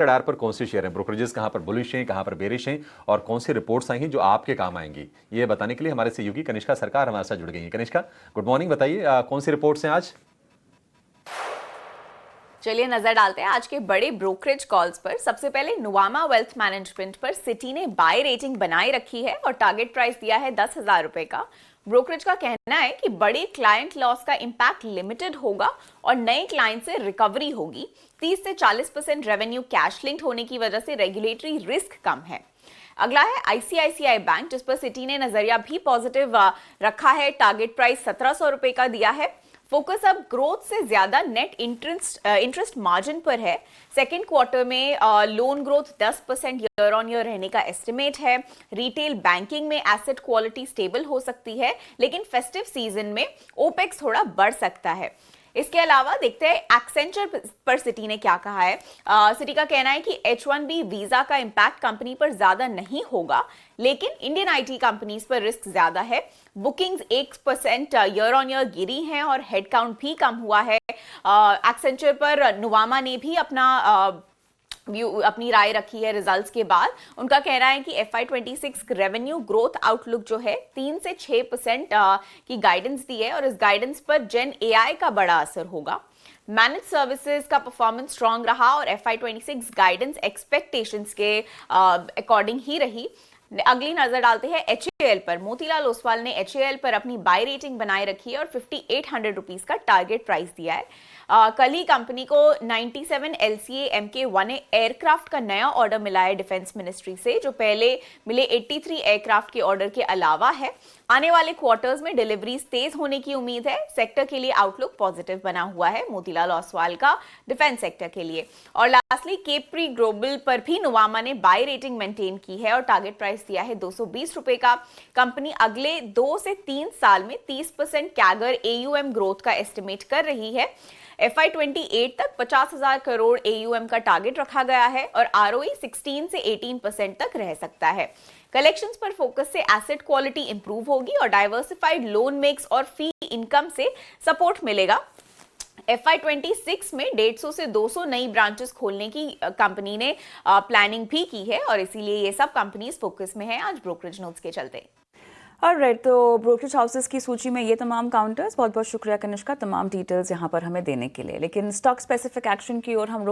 Radar पर कौन से शेयर हैं, ब्रोकरेजेस कहां पर बुलिश हैं, कहां पर बेरिश हैं और कौन सी रिपोर्ट्स आई हैं जो आपके काम आएंगी, ये बताने के लिए हमारे सहयोगी कनिष्का सरकार हमारे साथ जुड़ गई हैं। Kanishka, good morning. बताइए कौन सी रिपोर्ट्स हैं आज? चलिए नजर डालते हैं आज के बड़े ब्रोकरेज कॉल्स पर। सबसे पहले नुवामा वेल्थ मैनेजमेंट पर सिटी ने बाय रेटिंग बनाए रखी है और टारगेट प्राइस दिया है 10,000 रुपए का। ब्रोकरेज का कहना है कि बड़े क्लाइंट लॉस का इंपैक्ट लिमिटेड होगा और नए क्लाइंट से रिकवरी होगी। 30 से 40% रेवेन्यू कैश लिंक्ड होने की वजह से रेगुलेटरी रिस्क कम है। अगला है आईसीआईसीआई बैंक, जिस पर सिटी ने नजरिया भी पॉजिटिव रखा है। टारगेट प्राइस 1700 रुपए का दिया है। फोकस अब ग्रोथ से ज्यादा नेट इंटरेस्ट मार्जिन पर है। सेकेंड क्वार्टर में loan growth 10% year on year रहने का एस्टिमेट है। रिटेल बैंकिंग में एसेट क्वालिटी स्टेबल हो सकती है, लेकिन फेस्टिव सीजन में ओपेक्स थोड़ा बढ़ सकता है। इसके अलावा देखते हैं एक्सेंचर पर सिटी ने क्या कहा है। सिटी का कहना है कि H1B वीजा का इंपैक्ट कंपनी पर ज्यादा नहीं होगा, लेकिन इंडियन आईटी कंपनीज पर रिस्क ज्यादा है। बुकिंग्स 1% ईयर ऑन ईयर गिरी हैं और हेडकाउंट भी कम हुआ है। एक्सेंचर पर नुवामा ने भी अपनी राय रखी है रिजल्ट्स के बाद। उनका कहना है कि FY26 रेवेन्यू ग्रोथ आउटलुक जो है 3 से 6% की गाइडेंस दी है और इस गाइडेंस पर जेन एआई का बड़ा असर होगा। मैनेज सर्विसेज का परफॉर्मेंस स्ट्रांग रहा और FY26 गाइडेंस एक्सपेक्टेशंस के अकॉर्डिंग ही रही। अगली नजर डालते हैं HAL पर। मोतीलाल ओसवाल ने HAL पर अपनी बाय रेटिंग बनाए रखी है और 5800 रुपीस का टारगेट प्राइस दिया है। कल ही कंपनी को 97 LCA Mk1A एयरक्राफ्ट का नया ऑर्डर मिला है डिफेंस मिनिस्ट्री से, जो पहले मिले 83 एयरक्राफ्ट के ऑर्डर के अलावा है। आने वाले क्वार्टर्स में डिलीवरीज तेज होने की उम्मीद है। सेक्टर के लिए आउटलुक पॉजिटिव बना हुआ है मोतीलाल ओसवाल का डिफेंस सेक्टर के लिए। और लास्टली केप्री ग्लोबल पर भी नुवामा ने बाय रेटिंग मेंटेन की है और टारगेट प्राइस दिया है 220 रुपए का। कंपनी अगले 2 से 3 साल में 30% कैगर AUM ग्रोथ का एस्टिमेट कर रही है। FY28 तक 50,000 करोड़ AUM का टारगेट रखा गया है और ROE 16 से 18% तक रह सकता है। कलेक्शंस पर फोकस से एसेट क्वालिटी इंप्रूव होगी और डाइवर्सिफाइड लोन मिक्स और फी इनकम से सपोर्ट मिलेगा। FY26 में 150 से 200 नई ब्रांचेस खोलने की कंपनी ने प्लानिंग भी की है और इसीलिए ये सब कंपनीज फोकस में है आज ब्रोकरेज नोट्स के चलते। ऑलराइट, तो ब्रोकरेज हाउसेस की सूची में ये तमाम काउंटर्स। बहुत बहुत शुक्रिया कनिष्का तमाम डिटेल्स यहाँ पर हमें देने के लिए। लेकिन स्टॉक स्पेसिफिक एक्शन की ओर हम